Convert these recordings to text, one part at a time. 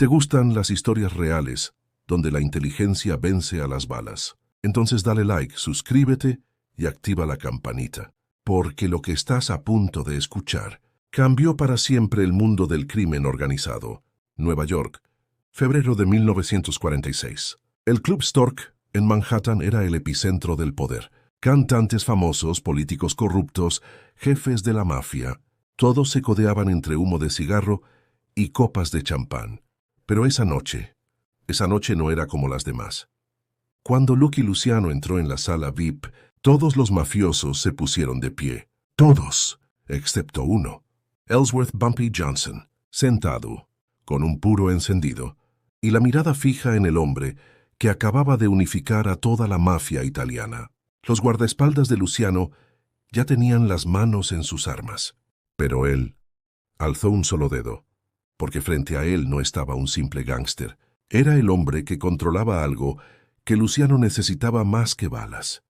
¿Te gustan las historias reales, donde la inteligencia vence a las balas? Entonces dale like, suscríbete y activa la campanita, porque lo que estás a punto de escuchar cambió para siempre el mundo del crimen organizado. Nueva York, febrero de 1946. El Club Stork en Manhattan era el epicentro del poder. Cantantes famosos, políticos corruptos, jefes de la mafia, todos se codeaban entre humo de cigarro y copas de champán. Pero esa noche no era como las demás. Cuando Lucky Luciano entró en la sala VIP, todos los mafiosos se pusieron de pie. Todos, excepto uno. Ellsworth Bumpy Johnson, sentado, con un puro encendido, y la mirada fija en el hombre que acababa de unificar a toda la mafia italiana. Los guardaespaldas de Luciano ya tenían las manos en sus armas. Pero él alzó un solo dedo, porque frente a él no estaba un simple gángster. Era el hombre que controlaba algo que Luciano necesitaba más que balas.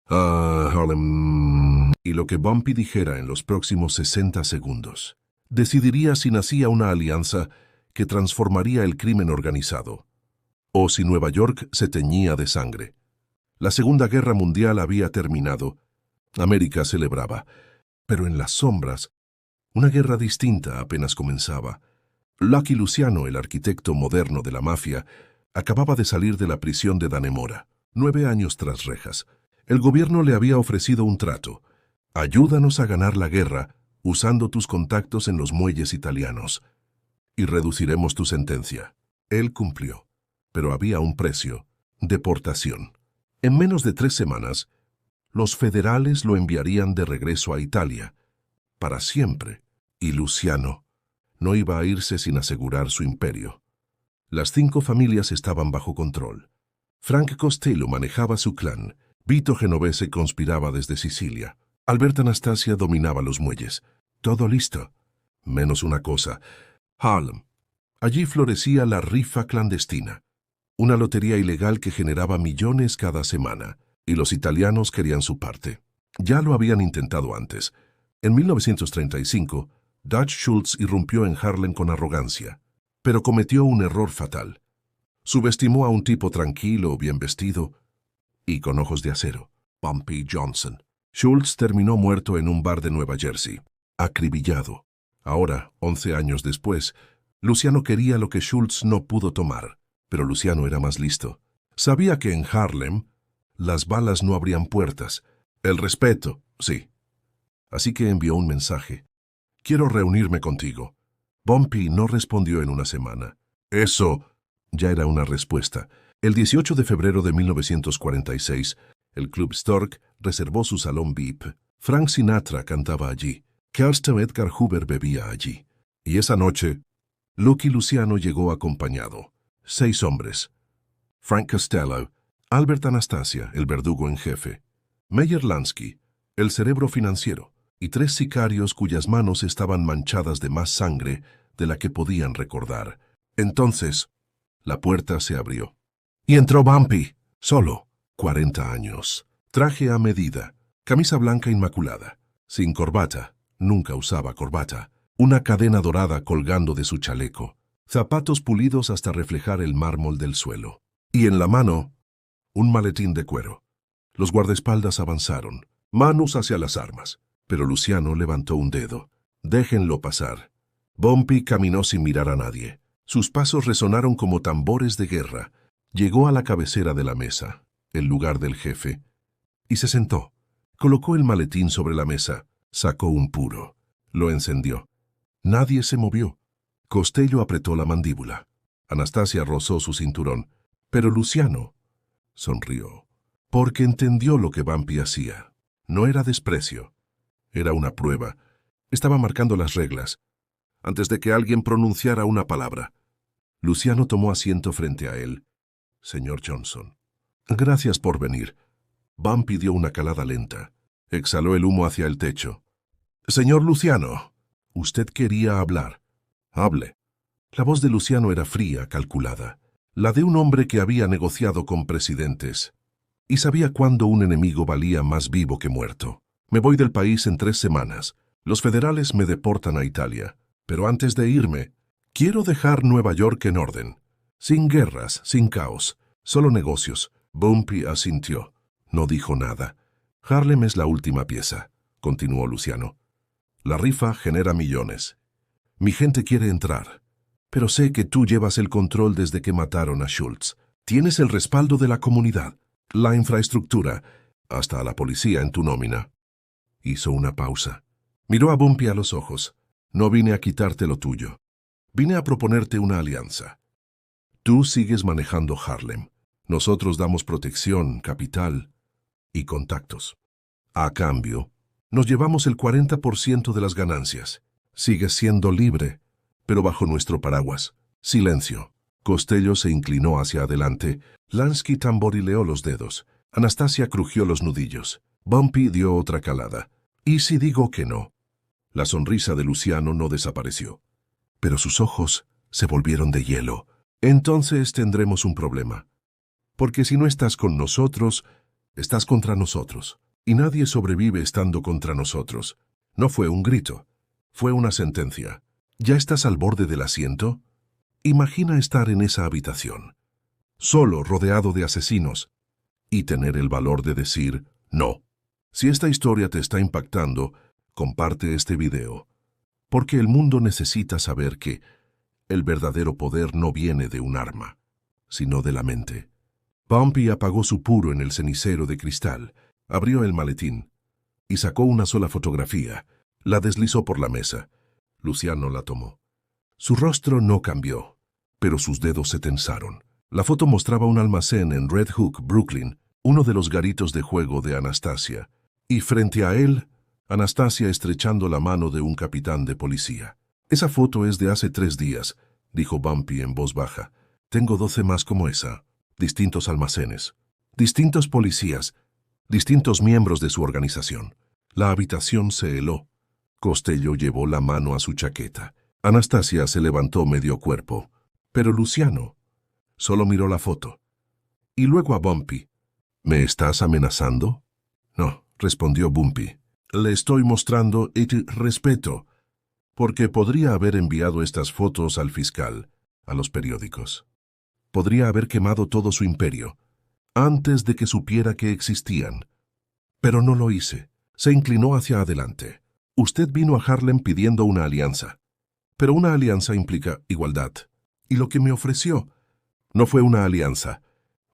Harlem. Y lo que Bumpy dijera en los próximos 60 segundos decidiría si nacía una alianza que transformaría el crimen organizado, o si Nueva York se teñía de sangre. La Segunda Guerra Mundial había terminado. América celebraba. Pero en las sombras, una guerra distinta apenas comenzaba. Lucky Luciano, el arquitecto moderno de la mafia, acababa de salir de la prisión de Dannemora, 9 años tras rejas. El gobierno le había ofrecido un trato. Ayúdanos a ganar la guerra usando tus contactos en los muelles italianos y reduciremos tu sentencia. Él cumplió, pero había un precio: deportación. En menos de 3 semanas, los federales lo enviarían de regreso a Italia, para siempre, y Luciano no iba a irse sin asegurar su imperio. Las 5 familias estaban bajo control. Frank Costello manejaba su clan, Vito Genovese conspiraba desde Sicilia, Alberta Anastasia dominaba los muelles. Todo listo, menos una cosa: Harlem. Allí florecía la rifa clandestina, una lotería ilegal que generaba millones cada semana, y los italianos querían su parte. Ya lo habían intentado antes. En 1935, Dutch Schultz irrumpió en Harlem con arrogancia, pero cometió un error fatal. Subestimó a un tipo tranquilo, bien vestido y con ojos de acero: Bumpy Johnson. Schultz terminó muerto en un bar de Nueva Jersey, acribillado. Ahora, 11 años después, Luciano quería lo que Schultz no pudo tomar, pero Luciano era más listo. Sabía que en Harlem las balas no abrían puertas. El respeto, sí. Así que envió un mensaje: quiero reunirme contigo. Bumpy no respondió en una semana. Eso ya era una respuesta. El 18 de febrero de 1946, el Club Stork reservó su salón VIP. Frank Sinatra cantaba allí. Kirsten Edgar Hoover bebía allí. Y esa noche, Lucky Luciano llegó acompañado. 6 hombres: Frank Costello, Albert Anastasia, el verdugo en jefe, Meyer Lansky, el cerebro financiero, y 3 sicarios cuyas manos estaban manchadas de más sangre de la que podían recordar. Entonces, la puerta se abrió. Y entró Bumpy, solo, 40 años, traje a medida, camisa blanca inmaculada, sin corbata, nunca usaba corbata, una cadena dorada colgando de su chaleco, zapatos pulidos hasta reflejar el mármol del suelo, y en la mano, un maletín de cuero. Los guardaespaldas avanzaron, manos hacia las armas, pero Luciano levantó un dedo. Déjenlo pasar. Bumpy caminó sin mirar a nadie. Sus pasos resonaron como tambores de guerra. Llegó a la cabecera de la mesa, el lugar del jefe, y se sentó. Colocó el maletín sobre la mesa, sacó un puro, lo encendió. Nadie se movió. Costello apretó la mandíbula. Anastasia rozó su cinturón, pero Luciano sonrió, porque entendió lo que Bumpy hacía. No era desprecio, era una prueba. Estaba marcando las reglas, antes de que alguien pronunciara una palabra. Luciano tomó asiento frente a él. Señor Johnson. Gracias por venir. Bumpy dio una calada lenta. Exhaló el humo hacia el techo. Señor Luciano, usted quería hablar. Hable. La voz de Luciano era fría, calculada, la de un hombre que había negociado con presidentes y sabía cuándo un enemigo valía más vivo que muerto. Me voy del país en 3 semanas. Los federales me deportan a Italia, pero antes de irme, Quiero dejar Nueva York en orden. Sin guerras, sin caos, solo negocios. Bumpy asintió. No dijo nada. Harlem es la última pieza, continuó Luciano. La rifa genera millones. Mi gente quiere entrar. Pero sé que tú llevas el control desde que mataron a Schultz. Tienes el respaldo de la comunidad, la infraestructura, hasta a la policía en tu nómina. Hizo una pausa. Miró a Bumpy a los ojos. No vine a quitarte lo tuyo. Vine a proponerte una alianza. Tú sigues manejando Harlem. Nosotros damos protección, capital y contactos. A cambio, nos llevamos el 40% de las ganancias. Sigues siendo libre, pero bajo nuestro paraguas. Silencio. Costello se inclinó hacia adelante. Lansky tamborileó los dedos. Anastasia crujió los nudillos. Bumpy dio otra calada. ¿Y si digo que no? La sonrisa de Luciano no desapareció, pero sus ojos se volvieron de hielo. Entonces tendremos un problema. Porque si no estás con nosotros, estás contra nosotros. Y nadie sobrevive estando contra nosotros. No fue un grito, fue una sentencia. ¿Ya estás al borde del asiento? Imagina estar en esa habitación, solo rodeado de asesinos, y tener el valor de decir no. Si esta historia te está impactando, comparte este video, porque el mundo necesita saber que el verdadero poder no viene de un arma, sino de la mente. Bumpy apagó su puro en el cenicero de cristal, abrió el maletín y sacó una sola fotografía. La deslizó por la mesa. Luciano la tomó. Su rostro no cambió, pero sus dedos se tensaron. La foto mostraba un almacén en Red Hook, Brooklyn, uno de los garitos de juego de Anastasia, y frente a él, Anastasia estrechando la mano de un capitán de policía. Esa foto es de hace 3 días, dijo Bumpy en voz baja. Tengo 12 más como esa. Distintos almacenes, distintos policías, distintos miembros de su organización. La habitación se heló. Costello llevó la mano a su chaqueta. Anastasia se levantó medio cuerpo, pero Luciano solo miró la foto. Y luego a Bumpy. ¿Me estás amenazando? No, respondió Bumpy. Le estoy mostrando el respeto, porque podría haber enviado estas fotos al fiscal, a los periódicos. Podría haber quemado todo su imperio, antes de que supiera que existían. Pero no lo hice. Se inclinó hacia adelante. Usted vino a Harlem pidiendo una alianza. Pero una alianza implica igualdad. Y lo que me ofreció no fue una alianza,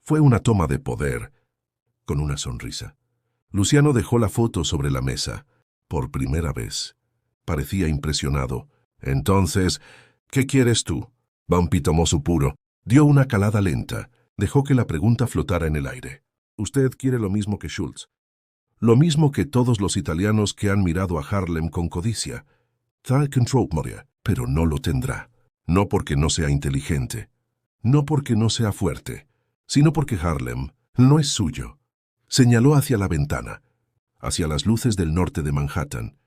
fue una toma de poder. Con una sonrisa. Luciano dejó la foto sobre la mesa. Por primera vez. Parecía impresionado. Entonces, ¿qué quieres tú? Bumpy tomó su puro. Dio una calada lenta. Dejó que la pregunta flotara en el aire. Usted quiere lo mismo que Schultz. Lo mismo que todos los italianos que han mirado a Harlem con codicia. Thought control, Moria, pero no lo tendrá. No porque no sea inteligente. No porque no sea fuerte. Sino porque Harlem no es suyo. Señaló hacia la ventana, hacia las luces del norte de Manhattan.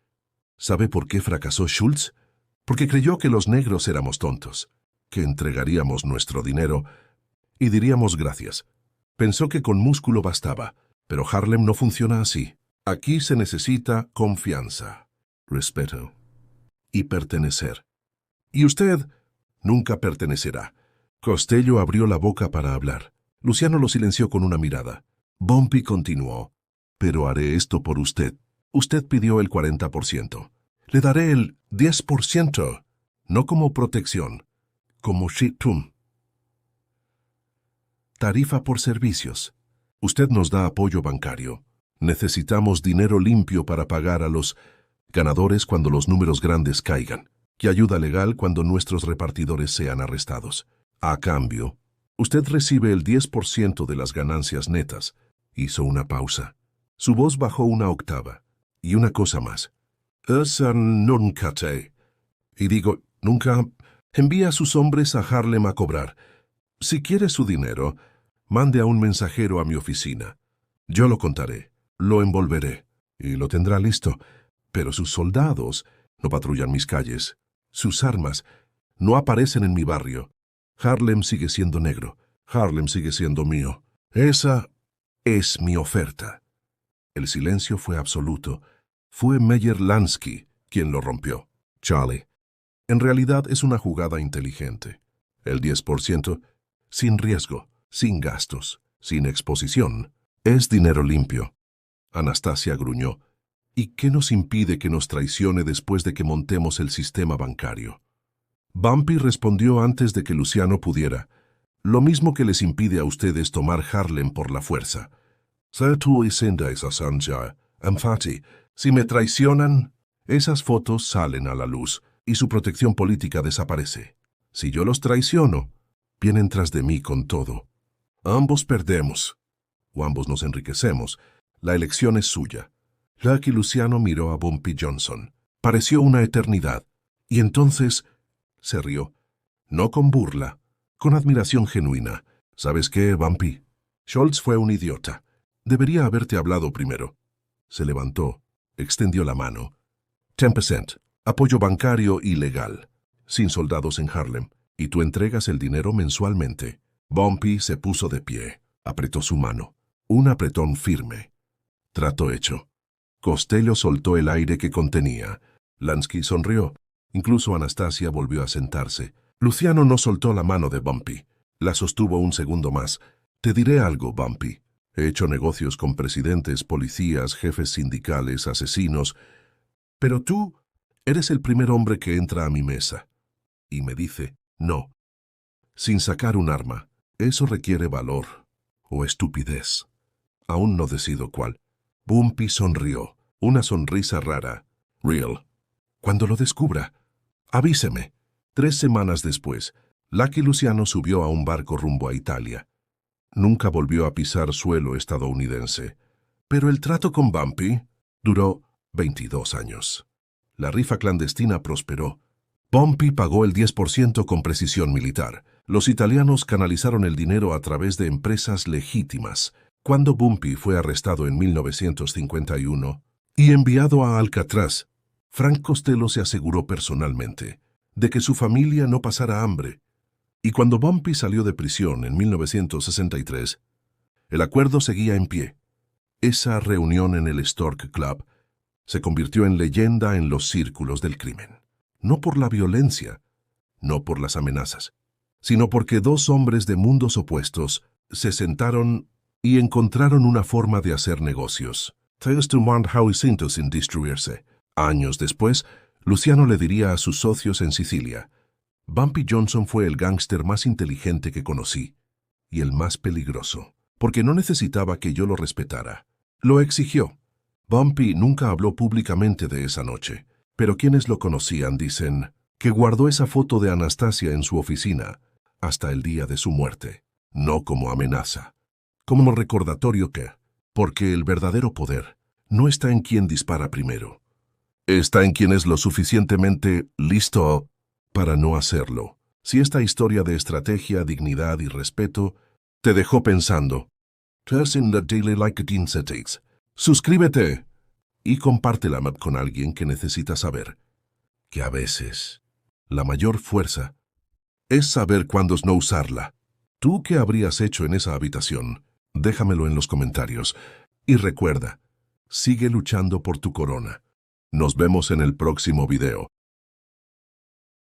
¿Sabe por qué fracasó Schultz? Porque creyó que los negros éramos tontos, que entregaríamos nuestro dinero y diríamos gracias. Pensó que con músculo bastaba, pero Harlem no funciona así. Aquí se necesita confianza, respeto y pertenecer. Y usted nunca pertenecerá. Costello abrió la boca para hablar. Luciano lo silenció con una mirada. Bumpy continuó. Pero haré esto por usted. Usted pidió el 40%. Le daré el 10%, no como protección, como shitum. Tarifa por servicios. Usted nos da apoyo bancario. Necesitamos dinero limpio para pagar a los ganadores cuando los números grandes caigan, y ayuda legal cuando nuestros repartidores sean arrestados. A cambio, usted recibe el 10% de las ganancias netas. Hizo una pausa. Su voz bajó una octava. Y una cosa más. Esa nunca te. Y digo, nunca envía a sus hombres a Harlem a cobrar. Si quiere su dinero, mande a un mensajero a mi oficina. Yo lo contaré, lo envolveré, y lo tendrá listo. Pero sus soldados no patrullan mis calles. Sus armas no aparecen en mi barrio. Harlem sigue siendo negro. Harlem sigue siendo mío. Esa es mi oferta. El silencio fue absoluto. Fue Meyer Lansky quien lo rompió. Charlie, En realidad es una jugada inteligente. El 10%, sin riesgo, sin gastos, sin exposición, es dinero limpio. Anastasia gruñó. ¿Y qué nos impide que nos traicione después de que montemos el sistema bancario? Bumpy respondió antes de que Luciano pudiera. Lo mismo que les impide a ustedes tomar Harlem por la fuerza. Si me traicionan, esas fotos salen a la luz y su protección política desaparece. Si yo los traiciono, vienen tras de mí con todo. Ambos perdemos, o ambos nos enriquecemos. La elección es suya. Lucky Luciano miró a Bumpy Johnson. Pareció una eternidad. Y entonces se rió. No con burla, con admiración genuina. ¿Sabes qué, Bumpy? Schultz fue un idiota. Debería haberte hablado primero. Se levantó, extendió la mano. 10%. Apoyo bancario ilegal. Sin soldados en Harlem. Y tú entregas el dinero mensualmente. Bumpy se puso de pie. Apretó su mano. Un apretón firme. Trato hecho. Costello soltó el aire que contenía. Lansky sonrió. Incluso Anastasia volvió a sentarse. Luciano no soltó la mano de Bumpy. La sostuvo un segundo más. Te diré algo, Bumpy. He hecho negocios con presidentes, policías, jefes sindicales, asesinos. Pero tú eres el primer hombre que entra a mi mesa. Y me dice, no. Sin sacar un arma. Eso requiere valor. O estupidez. Aún no decido cuál. Bumpy sonrió. Una sonrisa rara. Real. Cuando lo descubra, avíseme. 3 semanas después, Lucky Luciano subió a un barco rumbo a Italia. Nunca volvió a pisar suelo estadounidense. Pero el trato con Bumpy duró 22 años. La rifa clandestina prosperó. Bumpy pagó el 10% con precisión militar. Los italianos canalizaron el dinero a través de empresas legítimas. Cuando Bumpy fue arrestado en 1951 y enviado a Alcatraz, Frank Costello se aseguró personalmente de que su familia no pasara hambre. Y cuando Bumpy salió de prisión en 1963, el acuerdo seguía en pie. Esa reunión en el Stork Club se convirtió en leyenda en los círculos del crimen. No por la violencia, no por las amenazas, sino porque 2 hombres de mundos opuestos se sentaron y encontraron una forma de hacer negocios. Sin destruirse. Años después, Luciano le diría a sus socios en Sicilia, Bumpy Johnson fue el gángster más inteligente que conocí, y el más peligroso, porque no necesitaba que yo lo respetara. Lo exigió. Bumpy nunca habló públicamente de esa noche, pero quienes lo conocían dicen que guardó esa foto de Anastasia en su oficina hasta el día de su muerte, no como amenaza, como recordatorio que, porque el verdadero poder no está en quien dispara primero, está en quien es lo suficientemente listo para no hacerlo. Si esta historia de estrategia, dignidad y respeto te dejó pensando, suscríbete y compártela con alguien que necesita saber que a veces la mayor fuerza es saber cuándo no usarla. ¿Tú qué habrías hecho en esa habitación? Déjamelo en los comentarios. Y recuerda, sigue luchando por tu corona. Nos vemos en el próximo video.